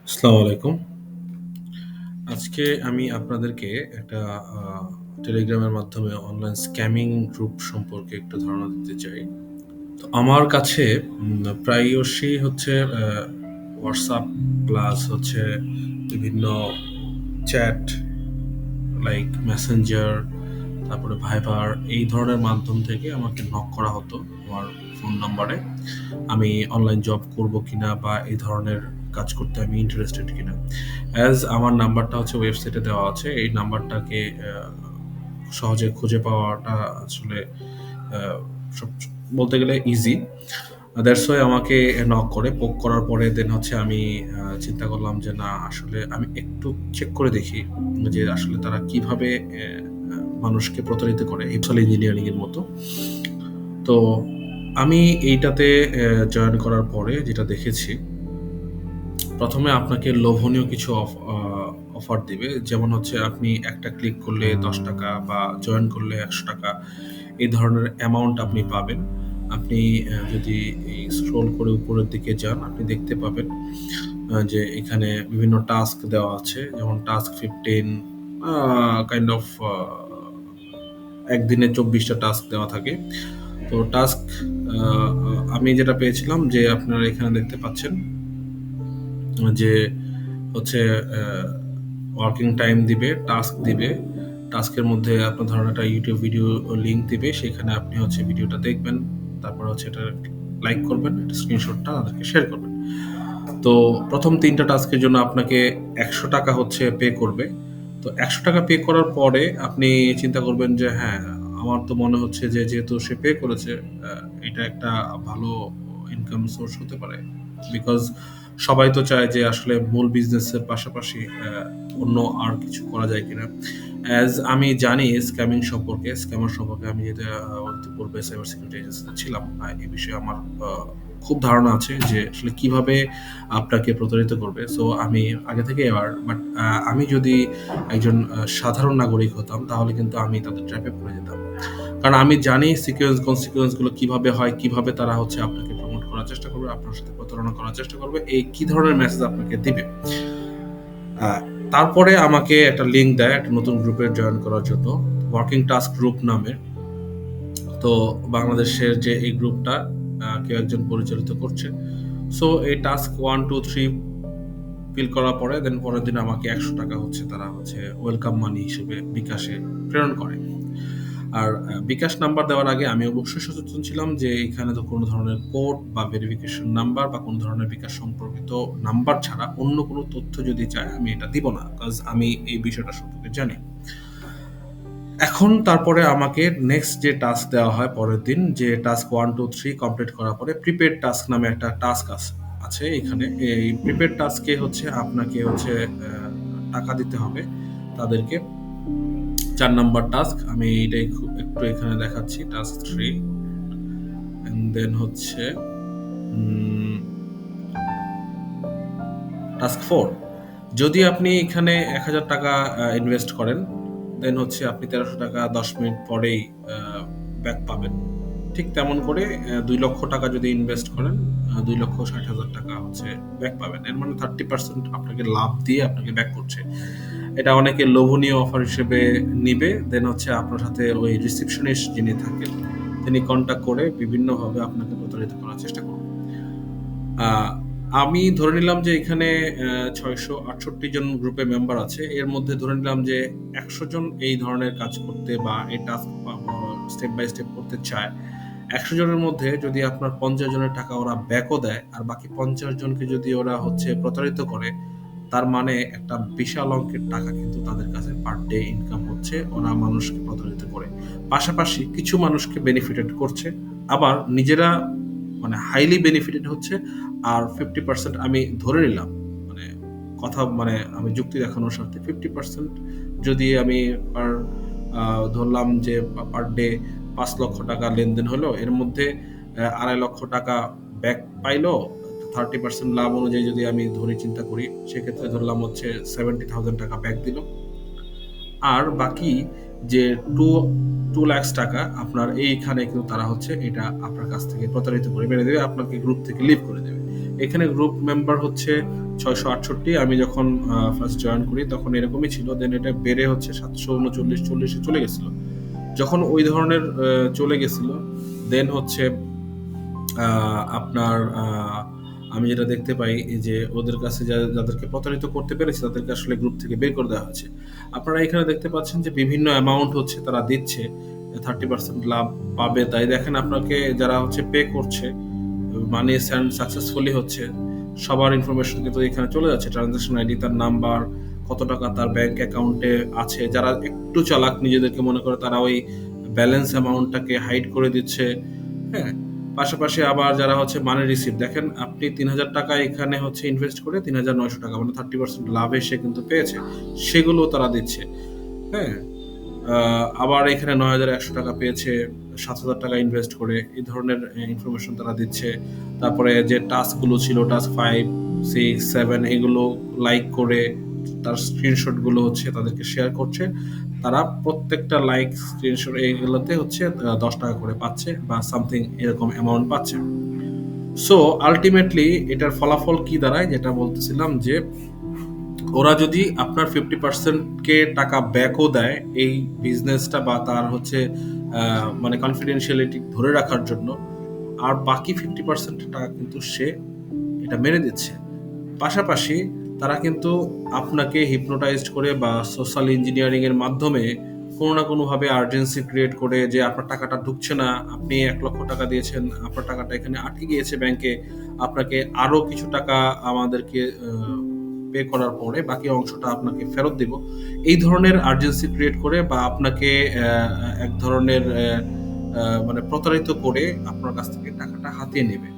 আসসালামু আলাইকুম। আজকে আমি আপনাদেরকে একটা আ টেলিগ্রামের মাধ্যমে অনলাইন স্ক্যামিং গ্রুপ সম্পর্কে একটু ধারণা দিতে চাই। তো আমার কাছে প্রায়শই হচ্ছে WhatsApp প্লাস হচ্ছে বিভিন্ন চ্যাট লাইক মেসেঞ্জার, তারপরে ভাইবার এই ধরনের মাধ্যম থেকে আমাকে নক করা হতো আমার ফোন নাম্বারে। আমি অনলাইন জব করব কিনা বা এই ধরনের কাজ করতে আমি ইন্টারেস্টেড কিনা। অ্যাজ আমার নাম্বারটা হচ্ছে ওয়েবসাইটে দেওয়া আছে। এই নাম্বারটাকে সহজে খুঁজে পাওয়াটা আসলে আ সব বলতে গেলে ইজি। দ্যাটস ওয়াই আমাকে নক করে। পোক করার পরে দেন হচ্ছে আমি চিন্তা করলাম যে না আসলে আমি একটু চেক করে দেখি যে আসলে তারা কিভাবে মানুষকে প্রতারিত করে এই সোশ্যাল ইঞ্জিনিয়ারিং এর মতো। তো আমি এইটাতে জয়েন করার পরে যেটা দেখেছি, ১ম এ আপনাকে লোভনীয় কিছু অফার দিবে। যেমন হচ্ছে আপনি একটা ক্লিক করলে ৳১০ বা জয়েন করলে ৳১০০ এই ধরনের অ্যামাউন্ট আপনি পাবেন। আপনি যদি এই স্ক্রল করে উপরের দিকে যান, আপনি দেখতে পাবেন যে এখানে বিভিন্ন টাস্ক দেওয়া আছে। যেমন টাস্ক 15 আ কাইন্ড অফ একদিনে ২৪ টা টাস্ক দেওয়া থাকে। তো টাস্ক আ আমি যেটা পেয়েছিলাম যে আপনারা এখানে দেখতে পাচ্ছেন যে হচ্ছে ওয়ার্কিং টাইম দিবে, টাস্ক দিবে। টাস্কের মধ্যে আপনার ধরেন একটা YouTube ভিডিও লিংক দিবে। সেখানে আপনি হচ্ছে ভিডিওটা দেখবেন। তারপর হচ্ছে এটা লাইক করবেন, এটা স্ক্রিনশটটা তাদেরকে শেয়ার করবেন। তো ১ম ৩ টা টাস্কের জন্য আপনাকে ৳১০০ হচ্ছে পে করবে। তো ৳১০০ পে করার পরে আপনি চিন্তা করবেন যে হ্যাঁ, আমার তো মনে হচ্ছে যে যেহেতু সে পে করেছে আ এটা একটা ভালো ইনকাম সোর্স হতে পারে। বিকজ সবাই তো চায় যে আসলে মূল বিজনেসের পাশাপাশি অন্য আর কিছু করা যায় কিনা। অ্যাজ আমি জানি স্ক্যামার সম্পর্কে আমি যেহেতু ইতিপূর্বে সাইবার সিকিউরিটি এজেন্সিতে ছিলাম, এই বিষয়ে আমার খুব ধারণা আছে যে আসলে কিভাবে আপনাকে প্রতারিত করবে। সো আমি আগে থেকেই অ্যাওয়ার। বাট আমি যদি একজন সাধারণ নাগরিক হতাম তাহলে কিন্তু আমি তাদের ট্র্যাপে পড়ে যেতাম। কারণ আমি জানি কনসিকুয়েন্স গুলো কিভাবে হয়, কিভাবে তারা হচ্ছে আপনাকে প্রমোট করার চেষ্টা করবে, আপনার সাথে প্রতারণা করার চেষ্টা করবে, কি ধরনের মেসেজ আপনাকে দিবে। আ তারপরে আমাকে একটা লিংক দেয় একটা নতুন গ্রুপে জয়েন করার জন্য। ওয়ার্কিং টাস্ক গ্রুপ নামে। তো বাংলাদেশের যে এই গ্রুপটা কেউ একজন পরিচালিত করছে। সো এই টাস্ক 1, 2, 3 ফিল করার পরে দেন পরের দিন আমাকে ৳১০০ হচ্ছে তারা হচ্ছে ওয়েলকাম মানি হিসেবে বিকাশে প্রেরণ করে। আর বিকাশ নাম্বার দেওয়ার আগে আমি অবশ্যই সচেতন ছিলাম যে এখানে তো কোনো ধরনের কোড বা ভেরিফিকেশন নাম্বার বা কোনো ধরনের বিকাশ সম্পর্কিত নাম্বার ছাড়া অন্য কোনো তথ্য যদি চায় আমি এটা দিব না। কজ আমি এই বিষয়টা সম্পর্কে জানি। এখন তারপরে আমাকে নেক্সট যে টাস্ক দেওয়া হয় পরের দিন যে টাস্ক 1, 2, 3 কমপ্লিট করার পরে প্রিপেইড টাস্ক নামে একটা টাস্ক আছে এখানে। এই প্রিপেইড টাস্কে হচ্ছে আপনাকে হচ্ছে টাকা দিতে হবে তাদেরকে। ৪ নাম্বার টাস্ক আমি এইটাই একটু এখানে দেখাচ্ছি। টাস্ক 3 অ্যান্ড দেন হচ্ছে উম টাস্ক 4 যদি আপনি এখানে ৳১,০০০ ইনভেস্ট করেন, দেন হচ্ছে আপনি ৳১,৩০০ ১০ মিনিট পরেই আ ব্যাক পাবেন। ঠিক তেমন করে ৳২,০০,০০০ যদি ইনভেস্ট করেন, ৳২,৬০,০০০ হচ্ছে ব্যাক পাবেন। এর মানে 30% আপনাকে লাভ দিয়ে আপনাকে ব্যাক করছে। এটা অনেকে লোভনীয় অফার হিসেবে নিবে। দেন হচ্ছে আপনার সাথে ওই রিসেপশনিস্ট যিনি থাকেন, তিনি কনট্যাক্ট করে বিভিন্নভাবে আপনাকে প্রতারিত করার চেষ্টা করবে। আ আমি ধরে নিলাম যে এখানে ৬৬৮ জন গ্রুপে মেম্বার আছে। এর মধ্যে ধরে নিলাম যে ১০০ জন এই ধরনের কাজ করতে বা এই টাস্ক স্টেপ বাই স্টেপ করতে চায়। ১০০ জনের মধ্যে যদি আপনার ৫০ জনের টাকা ওরা ব্যাকও দেয়, আর বাকি ৫০ জনকে যদি ওরা হচ্ছে প্রতারিত করে, তার মানে একটা বিশাল অঙ্কের টাকা কিন্তু তাদের কাছে পার ডে ইনকাম হচ্ছে, ওরা মানুষকে প্রতারিত করে। পাশাপাশি কিছু মানুষকে বেনিফিটেড করছে। আবার নিজেরা মানে হাইলি বেনিফিটেড হচ্ছে। আর 50% আমি ধরে নিলাম, মানে মানে আমি যুক্তি দেখানোর স্বার্থে 50% যদি আমি পার আ ধরলাম যে পার ডে ৳৫,০০,০০০ লেনদেন হলো। এর মধ্যে ৳২,৫০,০০০ ব্যাক পাইলো। 30% লাভ অনুযায়ী যদি আমি ধরে চিন্তা করি, সেক্ষেত্রে ধরলাম হচ্ছে ৳70,000 ব্যাক দিল। আর বাকি যে 2 লাখ টাকা আপনার এইখানে কিন্তু তারা হচ্ছে এটা আপনার কাছ থেকে প্রতারিত করে মেরে দেবে, আপনাকে গ্রুপ থেকে লিভ করে দেবে। এখানে গ্রুপ মেম্বার হচ্ছে 668। আমি যখন ফার্স্ট জয়েন করি তখন এরকমই ছিল, দেন এটা বেড়ে হচ্ছে 739-40 চলে গেছিল। যখন ওই ধরনের চলে গেছিল, দেন হচ্ছে আপনার আমি যেটা দেখতে পাই যে ওদের কাছে যাদেরকে প্রতারিত করতে পেরেছে তাদেরকে আসলে গ্রুপ থেকে বের করে দেওয়া হয়েছে। আপনারা এখানে দেখতে পাচ্ছেন যে বিভিন্ন অ্যামাউন্ট হচ্ছে তারা দিচ্ছে, 30% লাভ পাবে। তাই দেখেন আপনাকে যারা হচ্ছে পে করছে, মানি সেন্ড সাকসেসফুলি হচ্ছে, সবার ইনফরমেশন কিন্তু এখানে চলে যাচ্ছে, ট্রানজাকশন আইডি, তার নাম্বার, কত টাকা তার ব্যাংক অ্যাকাউন্টে আছে। যারা একটু চালাক নিজেদেরকে মনে করে তারা ওই ব্যালেন্স অ্যামাউন্টটাকে হাইড করে দিচ্ছে। হ্যাঁ, পাশাপাশি আবার যারা হচ্ছে মানি রিসিভ, দেখেন আপনি 3000 টাকা এখানে হচ্ছে ইনভেস্ট করে 3900 টাকা মানে 30% লাভে সে কিন্তু পেয়েছে, সেগুলো তারা দিচ্ছে। হ্যাঁ, আবার এখানে 9100 টাকা পেয়েছে 7000 টাকা ইনভেস্ট করে, এই ধরনের ইনফরমেশন তারা দিচ্ছে। তারপরে যে টাস্কগুলো ছিল, টাস্ক 5, 6, 7 এগুলো লাইক করে তার স্ক্রিনশটগুলো হচ্ছে তাদেরকে শেয়ার করছে। তারা প্রত্যেকটা লাইক, স্ক্রিনশট এইগুলোতে হচ্ছে 10 টাকা করে পাচ্ছে বা সামথিং এরকম অ্যামাউন্ট পাচ্ছে। সো আলটিমেটলি এটার ফলাফল কি দাঁড়ায়, যেটা বলতেছিলাম যে ওরা যদি আপনার 50% কে টাকা ব্যাকও দেয় এই বিজনেসটা বা তার হচ্ছে মানে কনফিডেন্সিয়ালিটি ধরে রাখার জন্য, আর বাকি 50% টাকা কিন্তু সে এটা মেরে দিচ্ছে। পাশাপাশি তারা কিন্তু আপনাকে হিপনোটাইজড করে বা সোশ্যাল ইঞ্জিনিয়ারিং এর মাধ্যমে কোনো না কোনোভাবে আর্জেন্সি ক্রিয়েট করে যে আপনার টাকাটা ঢুকছে না, আপনি 1 লক্ষ টাকা দিয়েছেন, আপনার টাকাটা এখানে আটকে গিয়েছে ব্যাংকে, আপনাকে আরো কিছু টাকা আমাদেরকে পে করার পরে বাকি অংশটা আপনাকে ফেরত দিব, এই ধরনের আর্জেন্সি ক্রিয়েট করে বা আপনাকে এক ধরনের মানে প্রতারিত করে আপনার কাছ থেকে টাকাটা হাতিয়ে নেবে।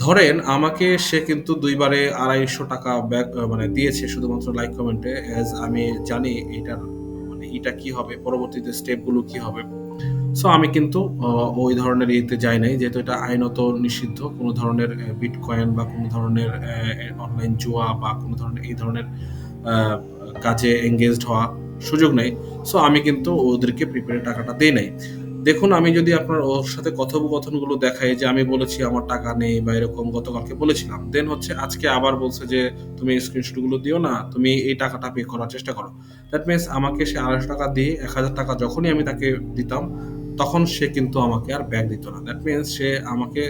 ধরেন আমাকে সে কিন্তু 2 বারে 250 টাকা ব্যাক মানে দিয়েছে শুধুমাত্র লাইক কমেন্টে, অ্যাজ আমি জানি এটার মানে এটা কি হবে, পরবর্তীতে স্টেপগুলো কি হবে। সো আমি কিন্তু ওই ধরনের ইয়েতে যাই নাই, যেহেতু এটা আইনত নিষিদ্ধ কোনো ধরনের বিটকয়েন বা কোনো ধরনের অনলাইন জুয়া বা কোনো ধরনের এই ধরনের কাজে এঙ্গেজড হওয়া সুযোগ নেই। সো আমি কিন্তু ওদেরকে প্রিপেয়ারে টাকাটা দেই নাই। দেখুন, আমি যদি আপনার ওর সাথে কথোপকথনগুলো দেখাই যে আমি বলেছি আমার টাকা নেই বা এরকম গতকালকে বলেছিলাম, দেন হচ্ছে আজকে আবার বলছে যে তুমি স্ক্রিনশটগুলো দিও না, তুমি এই টাকাটা পে করার চেষ্টা করো। দ্যাট মিনস আমাকে সে 250 টাকা দিয়ে 1000 টাকা যখনই আমি তাকে দিতাম তখন সে কিন্তু আমাকে আর ব্যাক দিত না। দ্যাট মিনস সে আমাকে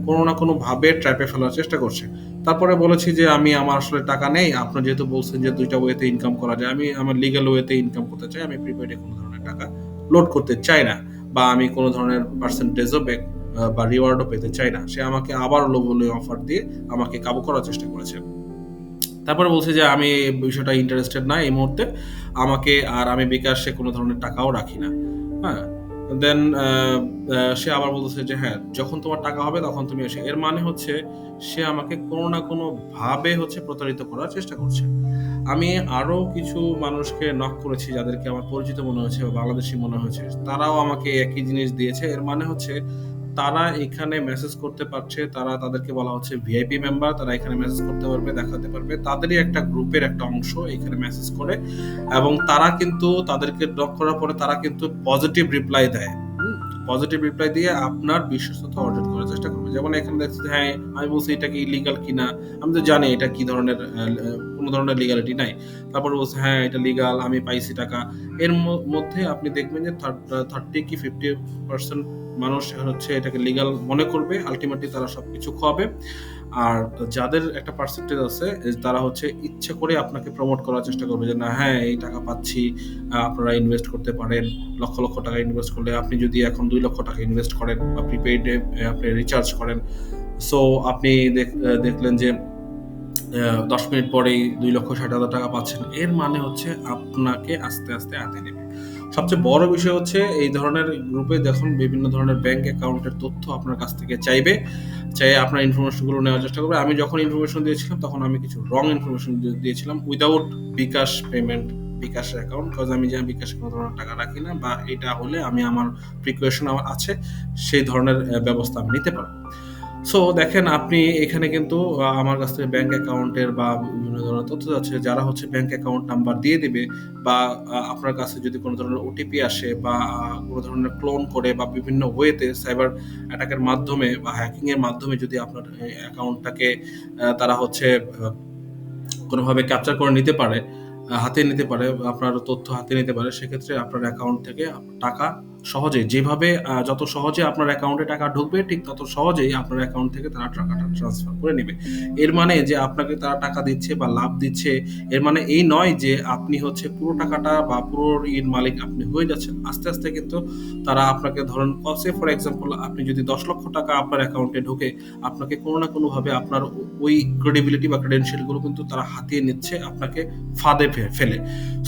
কোনো না কোনোভাবে ট্র্যাপে ফেলার চেষ্টা করছে। তারপরে বলেছি যে আমি আমার আসলে টাকা নেই, আপনি যেহেতু বলছেন যে 2টা ওয়েতে ইনকাম করা যায়, আমি আমার লিগ্যাল ওয়েতে ইনকাম করতে চাই, আমি প্রিপেইডে কোনো ধরনের টাকা লোড করতে চাই না বা আমি কোনো ধরনের পার্সেন্টেজও বা রিওয়ার্ডও পেতে চাই না। সে আমাকে আবার লোভনীয় অফার দিয়ে আমাকে কাবু করার চেষ্টা করেছে। তারপরে বলছে যে আমি এই বিষয়টা ইন্টারেস্টেড না এই মুহূর্তে, আমাকে আর আমি বিকাশে কোনো ধরনের টাকাও রাখি না। হ্যাঁ, দেন সে আবার বলতেছে যে হ্যাঁ যখন তোমার টাকা হবে তখন তুমি এসে, এর মানে হচ্ছে সে আমাকে কোনো না কোনো ভাবে হচ্ছে প্রতারিত করার চেষ্টা করছে। আমি আরো কিছু মানুষকে নক করেছি যাদেরকে আমার পরিচিত মনে হয়েছে বা বাংলাদেশী মনে হয়েছে, তারাও আমাকে একই জিনিস দিয়েছে। এর মানে হচ্ছে তারা এখানে মেসেজ করতে পারছে, তারা তাদেরকে বলা হচ্ছে ভিআইপি মেম্বার, তারা এখানে মেসেজ করতে পারবে, দেখাতে পারবে, তাদেরই একটা গ্রুপের একটা অংশ এখানে মেসেজ করে, এবং তারা কিন্তু তাদেরকে নক করার পরে তারা কিন্তু পজিটিভ রিপ্লাই দেয়। পজিটিভ রিপ্লাই দিয়ে আপনার বিশ্বস্ততা অর্জন করার চেষ্টা করবে। যেমন এখানে দেখছি যে হ্যাঁ আমি বলছি এটা কি ইলিগাল কিনা, আমি তো জানি এটা কি ধরনের কোনো ধরনের লিগালিটি নাই। তারপর বলছে হ্যাঁ এটা লিগাল, আমি পাইছি টাকা। এর মধ্যে আপনি দেখবেন যে 30 কি 50% মানুষ হচ্ছে এটাকে লিগাল মনে করবে, আলটিমেটলি তারা সবকিছু খোয়াবে। আর যাদের একটা পার্সেন্টেজ আছে তারা হচ্ছে ইচ্ছে করে আপনাকে প্রমোট করার চেষ্টা করবে যে না হ্যাঁ এই টাকা পাচ্ছি, আপনারা ইনভেস্ট করতে পারেন, লক্ষ লক্ষ টাকা ইনভেস্ট করলে, আপনি যদি এখন 2 লক্ষ টাকা ইনভেস্ট করেন বা প্রিপেইডে আপনি রিচার্জ করেন, সো আপনি দেখলেন যে 10 মিনিট পরেই 2,60,000 টাকা পাচ্ছেন। এর মানে হচ্ছে আপনাকে আস্তে আস্তে হাতে নেবে। সবচেয়ে বড় বিষয় হচ্ছে এই ধরনের গ্রুপে দেখুন বিভিন্ন ধরনের ব্যাংক অ্যাকাউন্টের তথ্য আপনার কাছ থেকে চাইবে, চাই আপনার ইনফরমেশনগুলো নেওয়ার চেষ্টা করবে। আমি যখন ইনফরমেশন দিয়েছিলাম তখন আমি কিছু রং ইনফরমেশন দিয়েছিলাম উইদাউট বিকাশ পেমেন্ট, বিকাশের অ্যাকাউন্ট, কজ আমি জানি বিকাশে কোনো ধরনের টাকা রাখি না, বা এটা হলে আমি আমার প্রিকশন আমার আছে সেই ধরনের ব্যবস্থা আমি নিতে পারবো। সো দেখেন আপনি এখানে কিন্তু আমার কাছ থেকে ব্যাংক অ্যাকাউন্টের বা বিভিন্ন ধরনের তথ্য যাচ্ছে, যারা হচ্ছে ব্যাংক অ্যাকাউন্ট নাম্বার দিয়ে দিবে বা আপনার কাছে যদি কোনো ধরনের ওটিপি আসে বা কোনো ধরনের ক্লোন করে বা বিভিন্ন ওয়েতে সাইবার অ্যাটাকের মাধ্যমে বা হ্যাকিং এর মাধ্যমে যদি আপনার অ্যাকাউন্টটাকে তারা হচ্ছে কোনোভাবে ক্যাপচার করে নিতে পারে, হাতিয়ে নিতে পারে, আপনার তথ্য হাতিয়ে নিতে পারে, সেক্ষেত্রে আপনার অ্যাকাউন্ট থেকে টাকা সহজেই যেভাবে যত সহজে আপনার অ্যাকাউন্টে টাকা ঢুকবে ঠিক তত সহজেই আপনার অ্যাকাউন্ট থেকে তারা টাকাটা ট্রান্সফার করে নেবে। এর মানে যে আপনাকে তারা টাকা দিচ্ছে বা লাভ দিচ্ছে, এর মানে এই নয় যে আপনি হচ্ছে পুরো টাকাটা বা পুরো মালিক আপনি হয়ে যাচ্ছেন। আস্তে, আস্তে কিন্তু তারা আপনাকে ধরুন সে ফর এক্সাম্পল আপনি যদি ৳১০,০০,০০০ আপনার অ্যাকাউন্টে ঢোকে, আপনাকে কোনো না কোনোভাবে আপনার ওই ক্রেডিবিলিটি বা ক্রেডেনশিয়াল গুলো কিন্তু তারা হাতিয়ে নিচ্ছে আপনাকে ফাঁদে ফেলে।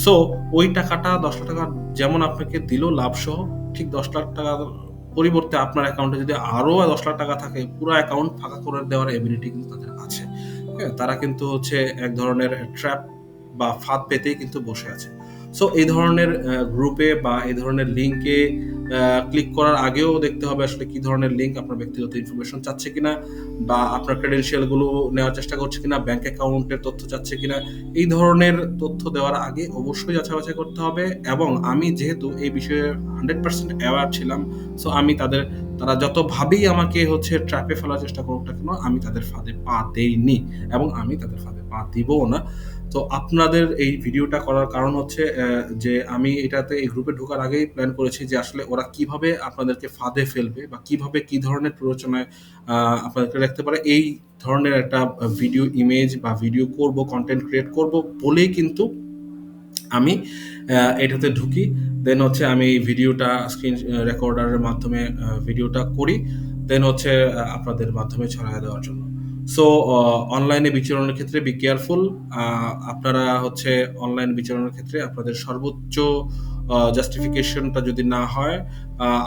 সো ওই টাকাটা ৳১০,০০,০০০ যেমন আপনাকে দিল লাভসহ, ঠিক ৳১০,০০,০০০ পরিবর্তে আপনার অ্যাকাউন্টে যদি আরো ৳১০,০০,০০০ থাকে, পুরো অ্যাকাউন্ট ফাঁকা করে দেওয়ার এবিলিটি কিন্তু তাদের আছে। হ্যাঁ? তারা কিন্তু হচ্ছে এক ধরনের ট্র্যাপ বা ফাঁদ পেতেই কিন্তু বসে আছে। সো এই ধরনের গ্রুপে বা এই ধরনের লিঙ্কে ক্লিক করার আগেও দেখতে হবে আসলে কি ধরনের লিঙ্ক আপনার ব্যক্তিগত ইনফরমেশন চাচ্ছে কিনা বা আপনার ক্রেডেনশিয়াল গুলো নেওয়ার চেষ্টা করছে কিনা, ব্যাংক অ্যাকাউন্টের তথ্য চাচ্ছে কিনা। এই ধরনের তথ্য দেওয়ার আগে অবশ্যই যাচাই-বাছাই করতে হবে এবং আমি যেহেতু এই বিষয়ে 100% অ্যাওয়ার ছিলাম, সো আমি তারা যতভাবেই আমাকে হচ্ছে ট্র্যাপে ফেলার চেষ্টা করুক না কেন, আমি তাদের ফাঁদে পা দেইনি এবং আমি তাদের ফাঁদে পা দিবও না। তো আপনাদের এই ভিডিওটা করার কারণ হচ্ছে যে আমি এটাতে এই গ্রুপে ঢোকার আগেই প্ল্যান করেছি যে আসলে ওরা কিভাবে আপনাদেরকে ফাঁদে ফেলবে বা কিভাবে কি ধরনের প্ররোচনায় আপনাদেরকে রাখতে পারে, এই ধরনের একটা ভিডিও ইমেজ বা ভিডিও করব, কনটেন্ট ক্রিয়েট করব বলেই কিন্তু আমি এটাতে ঢুকি। দেন হচ্ছে আমি এই ভিডিওটা স্ক্রিন রেকর্ডারের মাধ্যমে ভিডিওটা করি। দেন হচ্ছে আপনাদের মাধ্যমে ছড়ায় দেওয়ার জন্য। সো অনলাইনে বিচরণের ক্ষেত্রে বি কেয়ারফুল। আপনারা হচ্ছে অনলাইন বিচরণের ক্ষেত্রে আপনাদের সর্বোচ্চ জাস্টিফিকেশনটা যদি না হয়,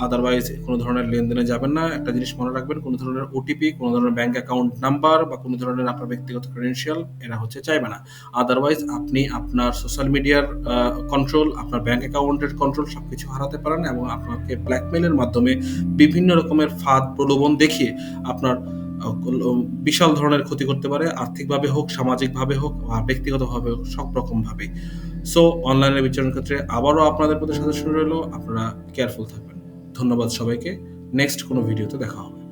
আদারওয়াইজ কোনো ধরনের লেনদেনে যাবেন না। একটা জিনিস মনে রাখবেন, কোনো ধরনের ওটিপি, কোনো ধরনের ব্যাংক অ্যাকাউন্ট নাম্বার বা কোনো ধরনের আপনার ব্যক্তিগত ক্রেডেনশিয়াল এরা হচ্ছে চাইবে না। আদারওয়াইজ আপনি আপনার সোশ্যাল মিডিয়ার কন্ট্রোল, আপনার ব্যাংক অ্যাকাউন্টের কন্ট্রোল সবকিছু হারাতে পারেন এবং আপনাকে ব্ল্যাকমেইলের মাধ্যমে বিভিন্ন রকমের ফাঁদ প্রলোভন দেখিয়ে আপনার বিশাল ধরনের ক্ষতি করতে পারে। আর্থিকভাবে হোক, সামাজিকভাবে হোক, ব্যক্তিগতভাবে হোক, সব রকমভাবেই। সো অনলাইনে বিচরণের ক্ষেত্রে আবারও আপনাদের প্রতি সাজেশন রইলো, আপনারা কেয়ারফুল থাকবেন। ধন্যবাদ সবাইকে। নেক্সট কোনো ভিডিওতে দেখা হবে।